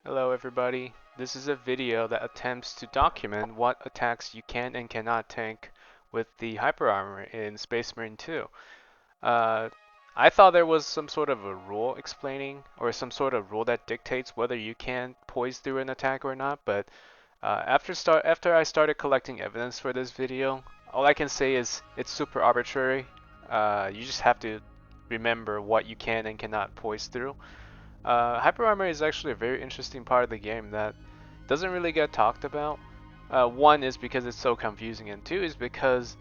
Hello everybody, this is a video that attempts to document what attacks you can and cannot tank with the Hyper Armor in Space Marine 2. Uh, I thought there was some sort of a rule explaining, or some sort of rule that dictates whether you can poise through an attack or not, but after I started collecting evidence for this video, all I can say is it's super arbitrary. You just have to remember what you can and cannot poise through. Hyper Armor is actually a very interesting part of the game that doesn't really get talked about. One is because it's so confusing, and two is because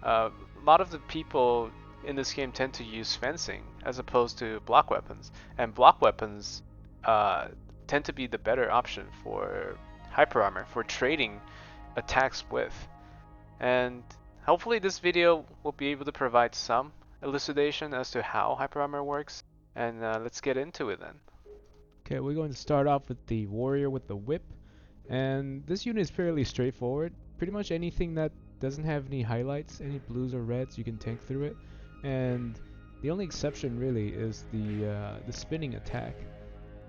a lot of the people in this game tend to use fencing as opposed to block weapons, and block weapons tend to be the better option for Hyper Armor for trading attacks with. And hopefully this video will be able to provide some elucidation as to how Hyper Armor works, and let's get into it then. Okay, we're going to start off with the warrior with the whip, and this unit is fairly straightforward. Pretty much anything that doesn't have any highlights, any blues or reds, you can tank through it. And the only exception really is the spinning attack.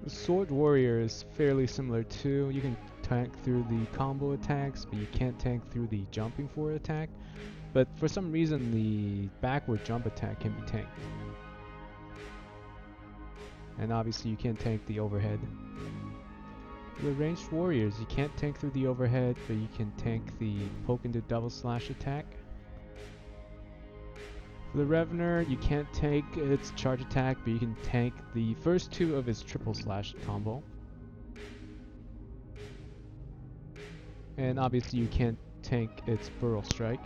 The sword warrior is fairly similar too. You can tank through the combo attacks, but you can't tank through the jumping forward attack. But for some reason, the backward jump attack can be tanked. And obviously you can't tank the overhead. For the ranged warriors, you can't tank through the overhead, but you can tank the poke into double slash attack. For the Revener, you can't tank its charge attack, but you can tank the first two of its triple slash combo. And obviously you can't tank its burrow strike.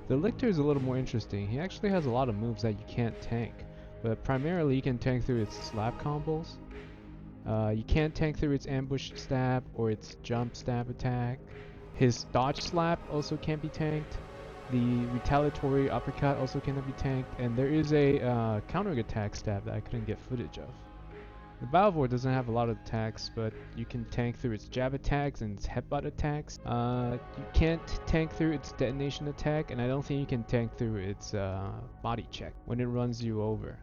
The Lictor is a little more interesting. He actually has a lot of moves that you can't tank, but primarily you can tank through its slap combos. You can't tank through its ambush stab or its jump stab attack. His dodge slap also can't be tanked. The retaliatory uppercut also cannot be tanked, and there is a counter attack stab that I couldn't get footage of. The Balvor doesn't have a lot of attacks, but you can tank through its jab attacks and its headbutt attacks. You can't tank through its detonation attack, and I don't think you can tank through its body check when it runs you over.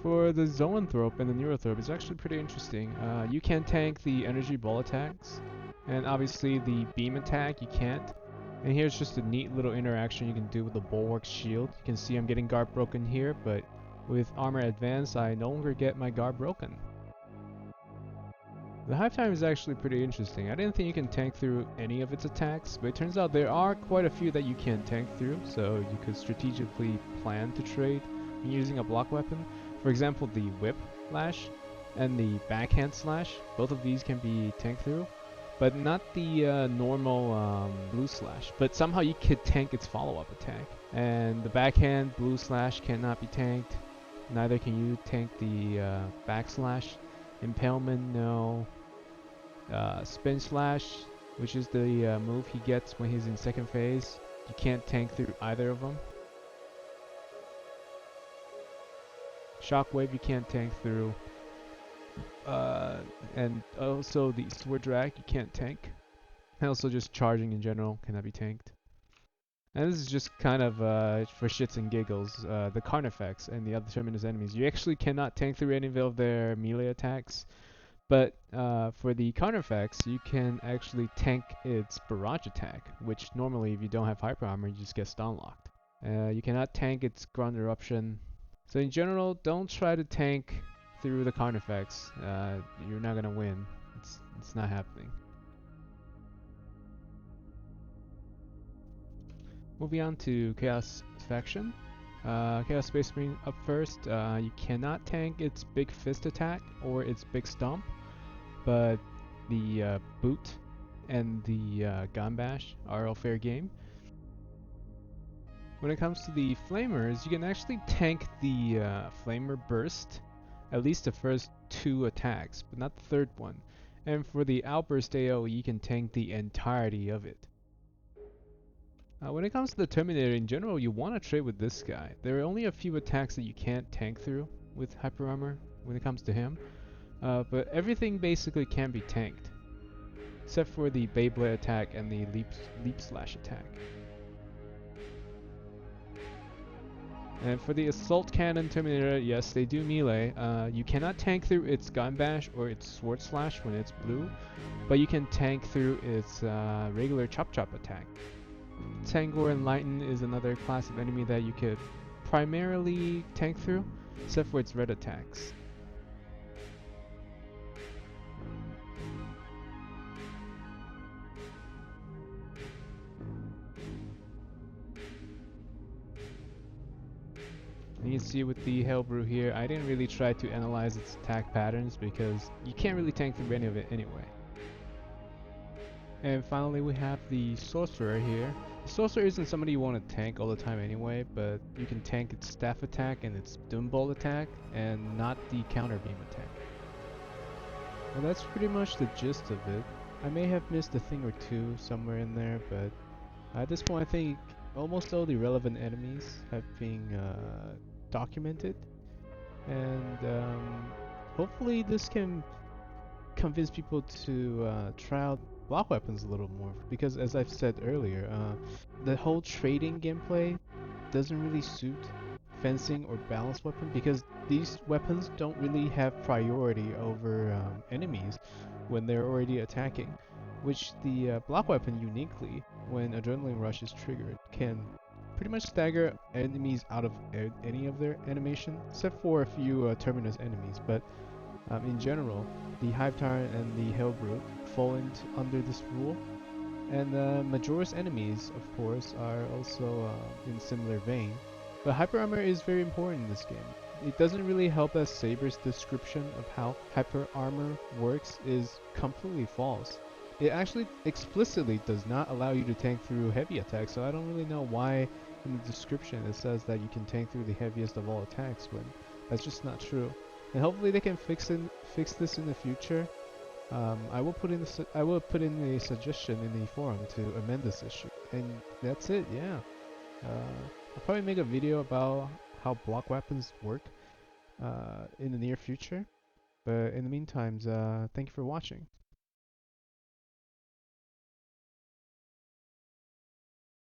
For the Zoanthrope and the Neurothrope, it's actually pretty interesting. You can tank the energy ball attacks, and obviously the beam attack you can't. And here's just a neat little interaction you can do with the Bulwark Shield. You can see I'm getting guard broken here, but with Armor Advance I no longer get my guard broken. The Hive Time is actually pretty interesting. I didn't think you can tank through any of its attacks, but it turns out there are quite a few that you can tank through, so you could strategically plan to trade when using a block weapon. For example, the Whip Lash and the Backhand Slash, both of these can be tanked through, but not the normal Blue Slash. But somehow you could tank its follow-up attack. And the Backhand Blue Slash cannot be tanked, neither can you tank the Backslash. Impalement, no. Spin Slash, which is the move he gets when he's in second phase, you can't tank through either of them. Shockwave you can't tank through, and also the Sword Drag you can't tank, and also just charging in general cannot be tanked. And this is just kind of for shits and giggles. The Carnifex and the other terminus enemies, you actually cannot tank through any of their melee attacks, but for the Carnifex you can actually tank its barrage attack, which normally if you don't have hyper armor you just get stun locked. You cannot tank its ground eruption. So in general, don't try to tank through the Carnifex. You're not gonna win. It's not happening. Moving on to Chaos Faction. Chaos Space Marine up first. You cannot tank its big fist attack or its big stomp, but the boot and the gun bash are all fair game. When it comes to the Flamers, you can actually tank the Flamer Burst, at least the first two attacks, but not the third one. And for the Outburst AoE, you can tank the entirety of it. When it comes to the Terminator in general, you want to trade with this guy. There are only a few attacks that you can't tank through with Hyper Armor when it comes to him, but everything basically can be tanked, except for the Beyblade attack and the Leap Slash attack. And for the assault cannon Terminator, yes, they do melee. You cannot tank through its gun bash or its sword slash when it's blue, but you can tank through its regular chop chop attack. Tangor and Lighten is another class of enemy that you could primarily tank through, except for its red attacks. And you can see with the Hellbrew here, I didn't really try to analyze its attack patterns because you can't really tank through any of it anyway. And finally we have the Sorcerer here. The Sorcerer isn't somebody you want to tank all the time anyway, but you can tank its staff attack and its Doombolt attack, and not the counter beam attack. Well, that's pretty much the gist of it. I may have missed a thing or two somewhere in there, but at this point I think almost all the relevant enemies have been documented, and hopefully this can convince people to try out block weapons a little more, because as I've said earlier, the whole trading gameplay doesn't really suit fencing or balanced weapon, because these weapons don't really have priority over enemies when they're already attacking, which the block weapon uniquely, when adrenaline rush is triggered, can pretty much stagger enemies out of any of their animation, except for a few terminus enemies. But in general, the Hive Tyrant and the Hellbrute fall under this rule, and Majora's enemies, of course, are also in similar vein. But Hyper Armor is very important in this game. It doesn't really help that Saber's description of how Hyper Armor works is completely false. It actually explicitly does not allow you to tank through heavy attacks, so I don't really know why in the description it says that you can tank through the heaviest of all attacks, when that's just not true. And hopefully they can fix this in the future. I will put in a suggestion in the forum to amend this issue, and that's it. Yeah, I'll probably make a video about how block weapons work in the near future. But in the meantime, thank you for watching.